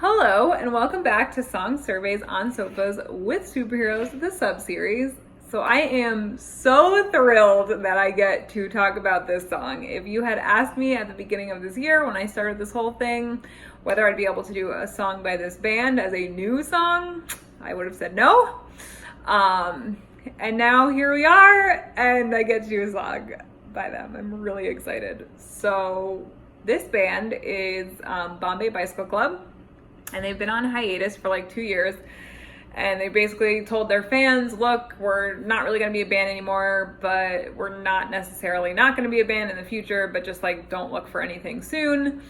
Hello, and welcome back to Song Surveys on Sofas with Superheroes, the sub-series. So I am so thrilled that I get to talk about this song. If you had asked me at the beginning of this year when I started this whole thing whether I'd be able to do a song by this band as a new song, I would have said no. And now here we are, and I get to do a song by them. I'm really excited. So this band is Bombay Bicycle Club. And they've been on hiatus for like 2 years. And they basically told their fans, look, we're not really going to be a band anymore, but we're not necessarily not going to be a band in the future, but just like don't look for anything soon.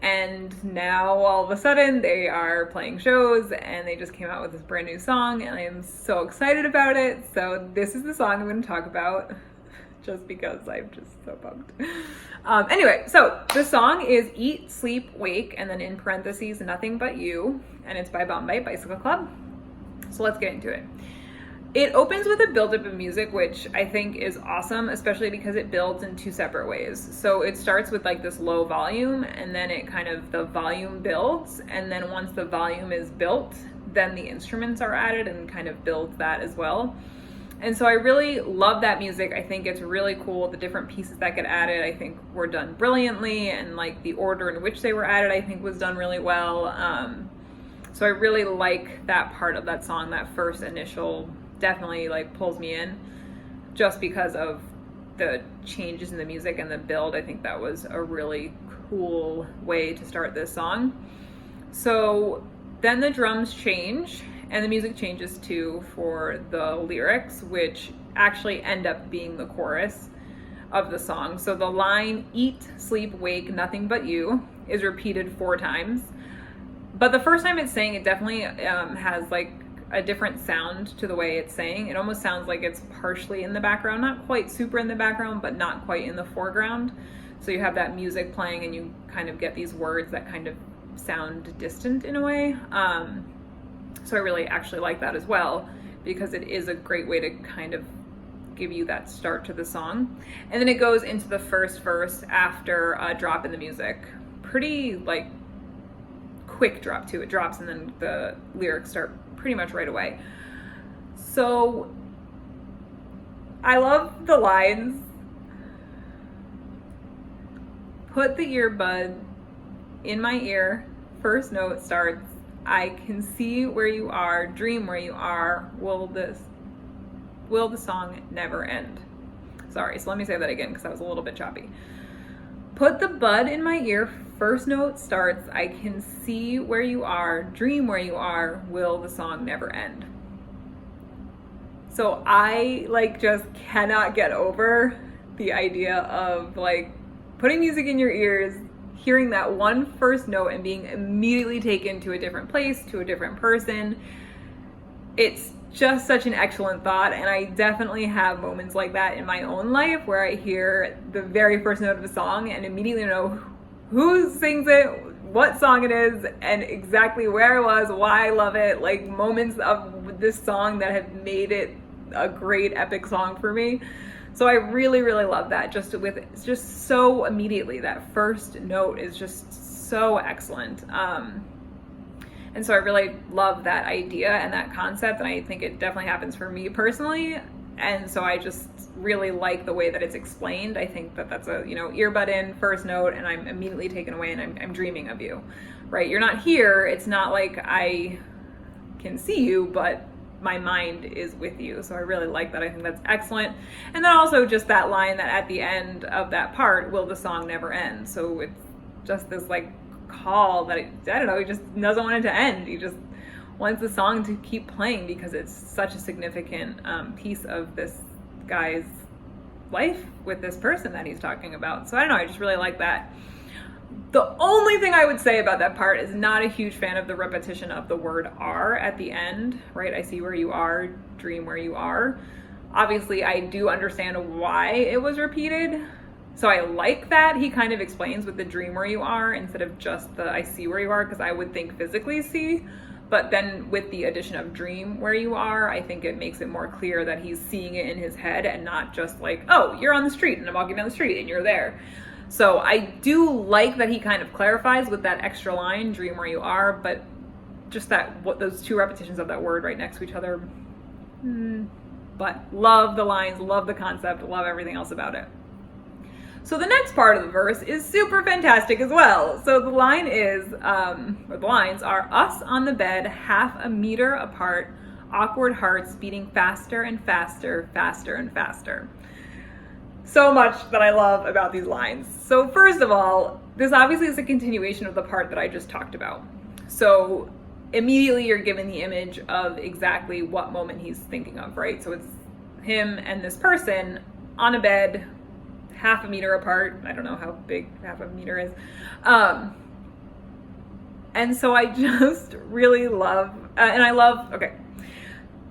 And now all of a sudden they are playing shows and they just came out with this brand new song and I am so excited about it. So this is the song I'm going to talk about just because I'm just so pumped. Anyway, so the song is Eat, Sleep, Wake, and then in parentheses, Nothing But You, and it's by Bombay Bicycle Club. So let's get into it. It opens with a buildup of music, which I think is awesome, especially because it builds in two separate ways. So it starts with like this low volume, and then it kind of, the volume builds, and then once the volume is built, then the instruments are added and kind of builds that as well. And so I really love that music. I think it's really cool. The different pieces that get added, I think were done brilliantly, and like the order in which they were added, I think was done really well. So I really like that part of that song. That first initial definitely like pulls me in just because of the changes in the music and the build. I think that was a really cool way to start this song. So then the drums change and the music changes too for the lyrics, which actually end up being the chorus of the song. So the line, eat, sleep, wake, nothing but you, is repeated 4 times. But the first time it's saying, it definitely has like a different sound to the way it's saying. It almost sounds like it's partially in the background, not quite super in the background, but not quite in the foreground. So you have that music playing and you kind of get these words that kind of sound distant in a way. So I really actually like that as well, because it is a great way to kind of give you that start to the song. And then it goes into the first verse after a drop in the music. Pretty like quick drop too. It drops and then the lyrics start pretty much right away. So I love the lines. Put the earbud in my ear. First note starts, I can see where you are, dream where you are, will the song never end? Sorry, so let me say that again because that was a little bit choppy. Put the bud in my ear, first note starts, I can see where you are, dream where you are, will the song never end? So I like just cannot get over the idea of like putting music in your ears, hearing that one first note and being immediately taken to a different place, to a different person. It's just such an excellent thought, and I definitely have moments like that in my own life where I hear the very first note of a song and immediately know who sings it, what song it is, and exactly where I was, why I love it, like moments of this song that have made it a great epic song for me. So I really, really love that. Just so immediately, that first note is just so excellent. And so I really love that idea and that concept, and I think it definitely happens for me personally. And so I just really like the way that it's explained. I think that that's a, earbud in, first note, and I'm immediately taken away and I'm dreaming of you, right? You're not here. It's not like I can see you, but my mind is with you. So I really like that. I think that's excellent. And then also just that line that at the end of that part, will the song never end? So it's just this like call that he just doesn't want it to end. He just wants the song to keep playing because it's such a significant piece of this guy's life with this person that he's talking about. So I don't know, I just really like that. The only thing I would say about that part is not a huge fan of the repetition of the word are at the end, right? I see where you are, dream where you are. Obviously, I do understand why it was repeated. So I like that he kind of explains with the dream where you are instead of just the I see where you are, because I would think physically see. But then with the addition of dream where you are, I think it makes it more clear that he's seeing it in his head and not just like, oh, you're on the street and I'm walking down the street and you're there. So I do like that he kind of clarifies with that extra line, dream where you are, but just those two repetitions of that word right next to each other. But love the lines, love the concept, love everything else about it. So the next part of the verse is super fantastic as well. So the line is, or the lines are, us on the bed, half a meter apart, awkward hearts beating faster and faster, faster and faster. So much that I love about these lines. So first of all, this obviously is a continuation of the part that I just talked about. So immediately you're given the image of exactly what moment he's thinking of, right? So it's him and this person on a bed, half a meter apart. I don't know how big half a meter is. And so I just really love,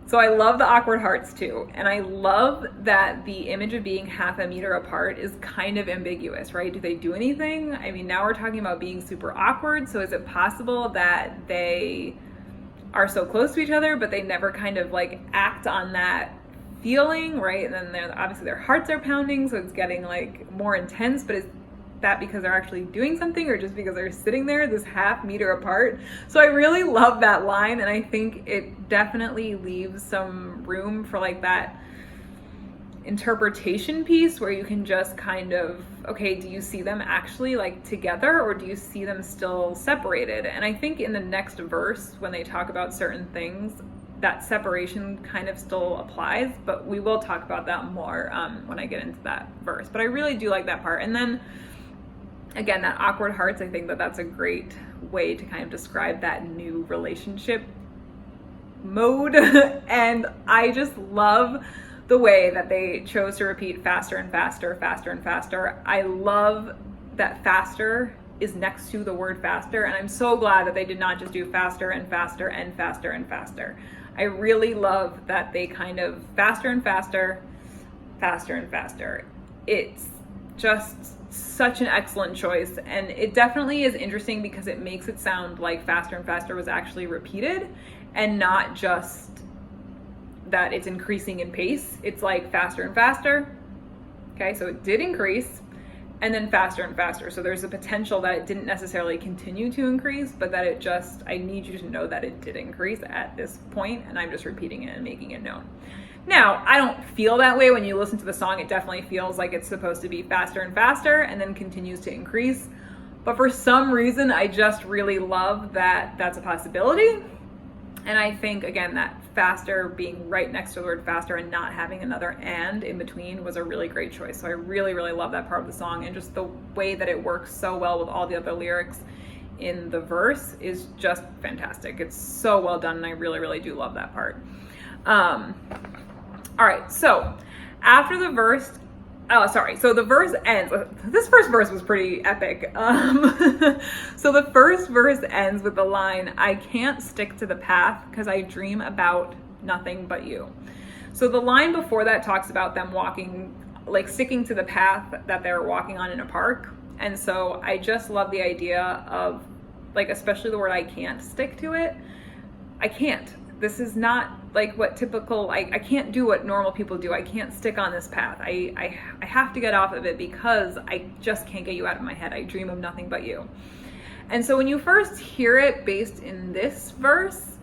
so I love the awkward hearts too. And I love that the image of being half a meter apart is kind of ambiguous, right? Do they do anything? I mean, now we're talking about being super awkward. So is it possible that they are so close to each other, but they never kind of like act on that feeling, right? And then obviously their hearts are pounding, so it's getting like more intense, but is that because they're actually doing something or just because they're sitting there this half meter apart? So I really love that line, and I think it definitely leaves some room for like that interpretation piece where you can just kind of, okay, do you see them actually like together or do you see them still separated? And I think in the next verse, when they talk about certain things, that separation kind of still applies, but we will talk about that more when I get into that verse. But I really do like that part. And then again, that awkward hearts, I think that that's a great way to kind of describe that new relationship mode. And I just love the way that they chose to repeat faster and faster, faster and faster. I love that faster is next to the word faster, and I'm so glad that they did not just do faster and faster and faster and faster. I really love that they kind of faster and faster, faster and faster. It's just such an excellent choice, and it definitely is interesting because it makes it sound like faster and faster was actually repeated and not just that it's increasing in pace. It's like faster and faster. Okay, so it did increase, and then faster and faster. So there's a potential that it didn't necessarily continue to increase, but that it just, I need you to know that it did increase at this point, and I'm just repeating it and making it known. Now, I don't feel that way when you listen to the song. It definitely feels like it's supposed to be faster and faster and then continues to increase. But for some reason, I just really love that that's a possibility. And I think, again, that faster being right next to the word faster and not having another and in between was a really great choice. So I really, really love that part of the song, and just the way that it works so well with all the other lyrics in the verse is just fantastic. It's so well done, and I really, really do love that part. All right, so after the verse, so the verse ends. This first verse was pretty epic. So the first verse ends with the line, I can't stick to the path because I dream about nothing but you. So the line before that talks about them walking, like sticking to the path that they're walking on in a park. And so I just love the idea of, like, especially the word I can't stick to it. I can't. This is not like what typical, I can't do what normal people do. I can't stick on this path. I have to get off of it because I just can't get you out of my head. I dream of nothing but you. And so when you first hear it based in this verse,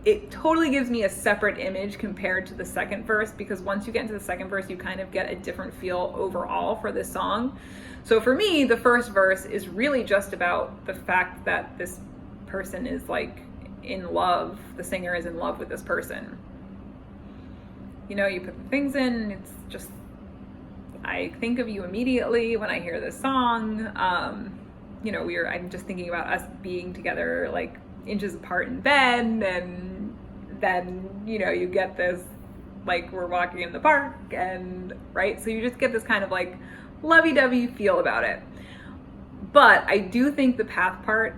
it totally gives me a separate image compared to the second verse, because once you get into the second verse, you kind of get a different feel overall for this song. So for me, the first verse is really just about the fact that this person is like in love, the singer is in love with this person. You know, you put the things in, it's just, I think of you immediately when I hear this song. You know, I'm just thinking about us being together like inches apart in bed, and then, you know, you get this, like, we're walking in the park, and right, so you just get this kind of like lovey-dovey feel about it. But I do think the path part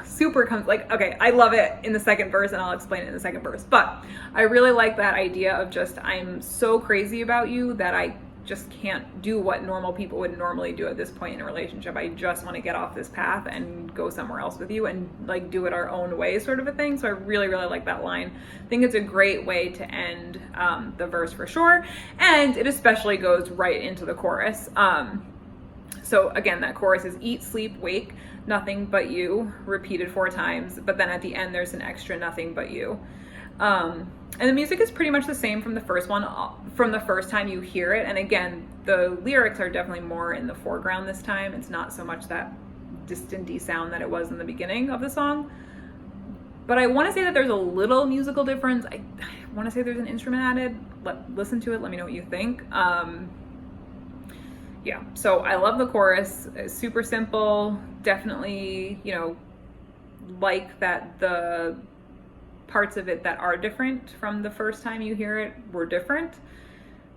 super comes, like, okay, I love it in the second verse, and I'll explain it in the second verse, but I really like that idea of just, I'm so crazy about you that I just can't do what normal people would normally do at this point in a relationship. I just want to get off this path and go somewhere else with you and like do it our own way, sort of a thing. So I really, really like that line. I think it's a great way to end the verse for sure, and it especially goes right into the chorus. So again, that chorus is eat, sleep, wake, nothing but you, repeated 4 times, but then at the end there's an extra nothing but you. And the music is pretty much the same from the first one, from the first time you hear it. And again, the lyrics are definitely more in the foreground this time. It's not so much that distant-y sound that it was in the beginning of the song. But I want to say that there's a little musical difference. I want to say there's an instrument added. Listen to it, let me know what you think. Yeah, so I love the chorus. It's super simple. Definitely, you know, like that the parts of it that are different from the first time you hear it were different.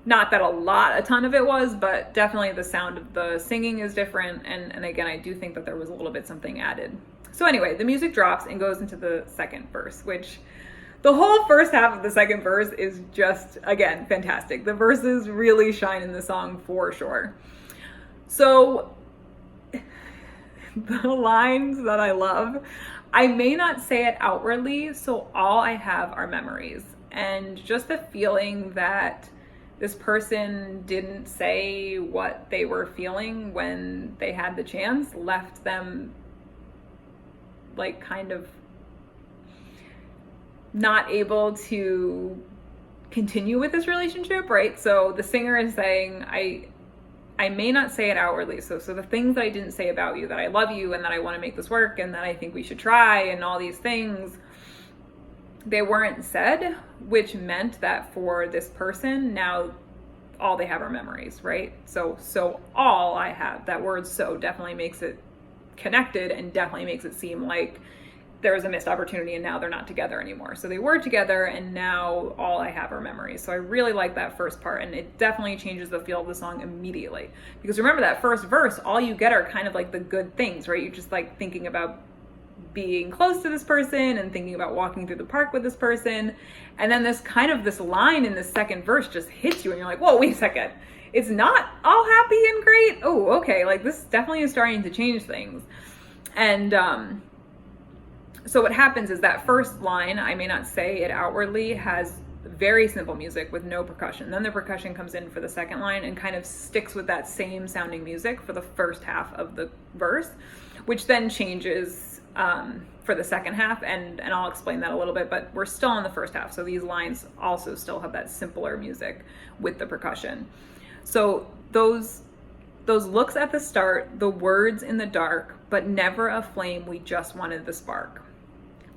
Not that a ton of it was, but definitely the sound of the singing is different. And again, I do think that there was a little bit something added. So anyway, the music drops and goes into the second verse, which the whole first half of the second verse is just, again, fantastic. The verses really shine in the song for sure. So the lines that I love, I may not say it outwardly, so all I have are memories. And just the feeling that this person didn't say what they were feeling when they had the chance left them like kind of not able to continue with this relationship, right? So the singer is saying, I may not say it outwardly. So the things that I didn't say about you, that I love you and that I want to make this work and that I think we should try and all these things, they weren't said, which meant that for this person, now all they have are memories, right? So all I have, that word so definitely makes it connected and definitely makes it seem like there was a missed opportunity and now they're not together anymore. So they were together and now all I have are memories. So I really like that first part, and it definitely changes the feel of the song immediately. Because remember that first verse, all you get are kind of like the good things, right? You're just like thinking about being close to this person and thinking about walking through the park with this person. And then this line in the second verse just hits you and you're like, whoa, wait a second. It's not all happy and great. Oh, okay. Like this definitely is starting to change things. And, so what happens is that first line, I may not say it outwardly, has very simple music with no percussion. Then the percussion comes in for the second line and kind of sticks with that same sounding music for the first half of the verse, which then changes for the second half. And I'll explain that a little bit, but we're still in the first half. So these lines also still have that simpler music with the percussion. So those looks at the start, the words in the dark, but never a flame, we just wanted the spark.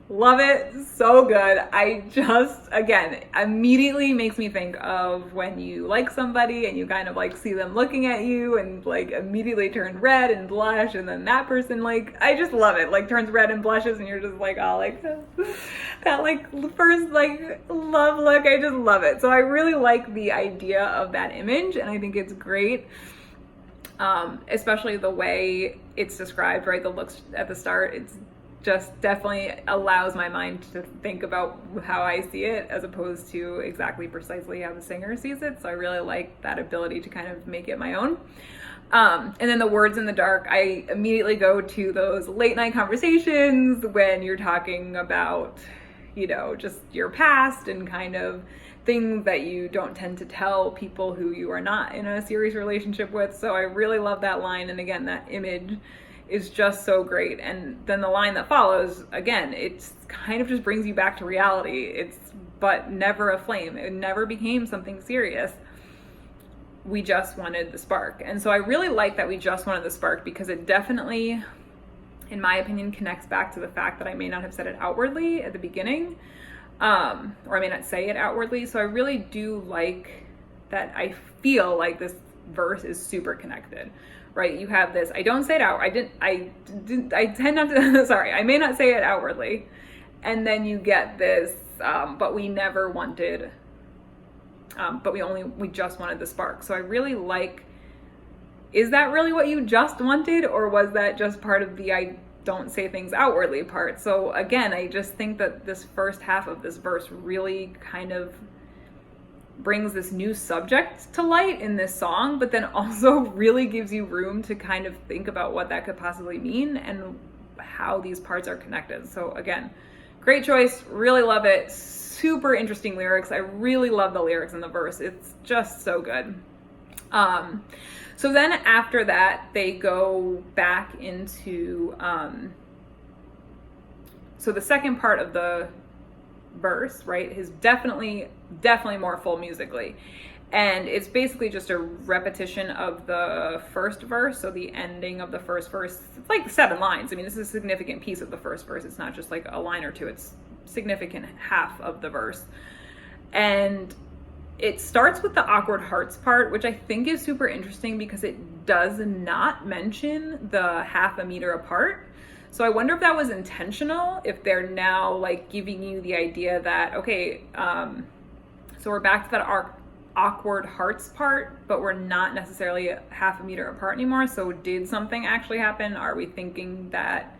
Love it. So good. I just, again, immediately makes me think of when you like somebody and you kind of like see them looking at you and like immediately turn red and blush, and then that person, like, I just love it, like turns red and blushes and you're just like, oh, like that like first like love look. I just love it. So I really like the idea of that image, and I think it's great. Especially the way it's described, right? The looks at the start, it's just definitely allows my mind to think about how I see it as opposed to exactly precisely how the singer sees it. So I really like that ability to kind of make it my own. And then the words in the dark, I immediately go to those late night conversations when you're talking about, you know, just your past and kind of things that you don't tend to tell people who you are not in a serious relationship with. So I really love that line. And again, that image is just so great. And then the line that follows, again, it's kind of just brings you back to reality. It's but never a flame. It never became something serious. We just wanted the spark. And so I really like that we just wanted the spark, because it definitely, in my opinion, connects back to the fact that I may not have said it outwardly at the beginning, or I may not say it outwardly. So I really do like that. I feel like this verse is super connected. Right, you have this, I don't say it out, I tend not to, sorry, I may not say it outwardly. And then you get this, but we never wanted, we just wanted the spark. So I really like, is that really what you just wanted? Or was that just part of the, I don't say things outwardly part? So again, I just think that this first half of this verse really kind of brings this new subject to light in this song, but then also really gives you room to kind of think about what that could possibly mean and how these parts are connected. So again, great choice, really love it. Super interesting lyrics. I really love the lyrics in the verse. It's just so good. So then after that, they go back into, so the second part of the verse, right, is definitely more full musically. And it's basically just a repetition of the first verse. So the ending of the first verse, it's like 7 lines. I mean, this is a significant piece of the first verse. It's not just like a line or two. It's significant half of the verse. And it starts with the awkward hearts part, which I think is super interesting because it does not mention the half a meter apart. So I wonder if that was intentional, if they're now like giving you the idea that, okay, so we're back to that awkward hearts part, but we're not necessarily half a meter apart anymore. So did something actually happen? Are we thinking that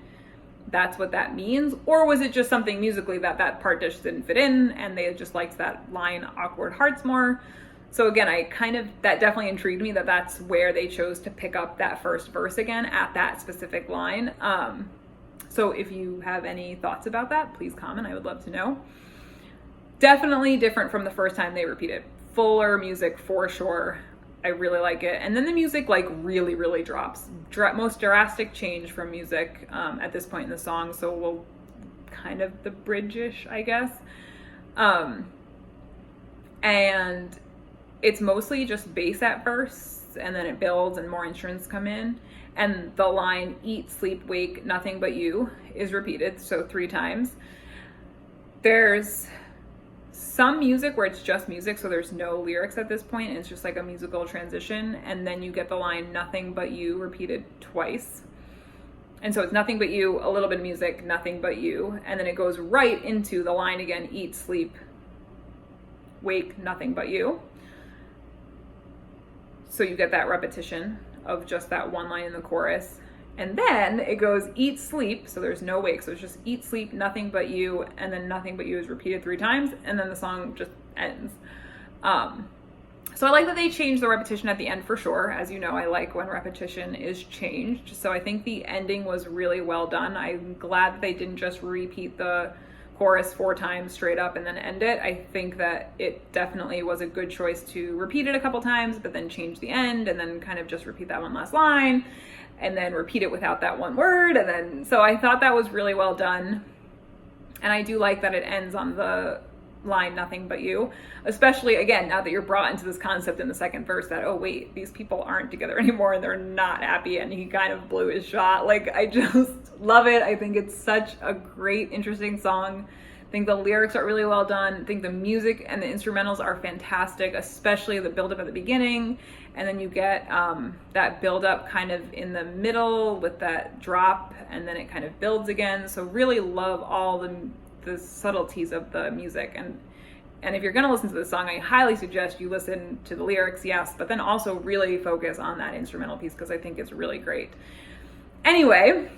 that's what that means? Or was it just something musically that part just didn't fit in and they just liked that line awkward hearts more? So again, that definitely intrigued me that that's where they chose to pick up that first verse again at that specific line. So if you have any thoughts about that, please comment. I would love to know. Definitely different from the first time they repeated. Fuller music for sure. I really like it. And then the music like really drops. Most drastic change from music at this point in the song. So we'll kind of the bridge-ish, I guess. And it's mostly just bass at first, and then it builds and more instruments come in. And the line, eat, sleep, wake, nothing but you, is repeated, so 3 times. There's some music where it's just music, so there's no lyrics at this point, and it's just like a musical transition, and then you get the line, nothing but you, repeated twice. And so it's nothing but you, a little bit of music, nothing but you, and then it goes right into the line again, eat, sleep, wake, nothing but you. So you get that repetition of just that one line in the chorus. And then it goes eat, sleep, so there's no wake, so it's just eat, sleep, nothing but you, and then nothing but you is repeated 3 times, and then the song just ends. So I like that they changed the repetition at the end for sure. As you know, I like when repetition is changed. So I think the ending was really well done. I'm glad that they didn't just repeat the chorus 4 times straight up and then end it. I think that it definitely was a good choice to repeat it a couple times, but then change the end and then kind of just repeat that one last line and then repeat it without that one word. And then, so I thought that was really well done. And I do like that it ends on the line, nothing but you, especially again, now that you're brought into this concept in the second verse that, oh wait, these people aren't together anymore and they're not happy and he kind of blew his shot. Like, I just love it. I think it's such a great, interesting song. I think the lyrics are really well done. I think the music and the instrumentals are fantastic, especially the build up at the beginning. And then you get that build up kind of in the middle with that drop, and then it kind of builds again. So really love all the subtleties of the music. And if you're going to listen to the song, I highly suggest you listen to the lyrics, yes, but then also really focus on that instrumental piece because I think it's really great. Anyway,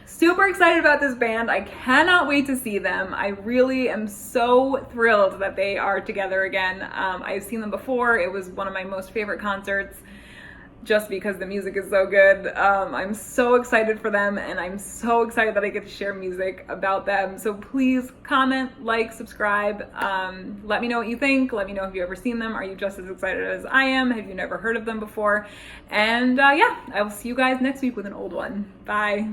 super excited about this band. I cannot wait to see them. I really am so thrilled that they are together again. I've seen them before. It was one of my most favorite concerts just because the music is so good. I'm so excited for them, and I'm so excited that I get to share music about them. So please comment, like, subscribe. Let me know what you think. Let me know if you've ever seen them. Are you just as excited as I am? Have you never heard of them before? And yeah, I will see you guys next week with an old one. Bye.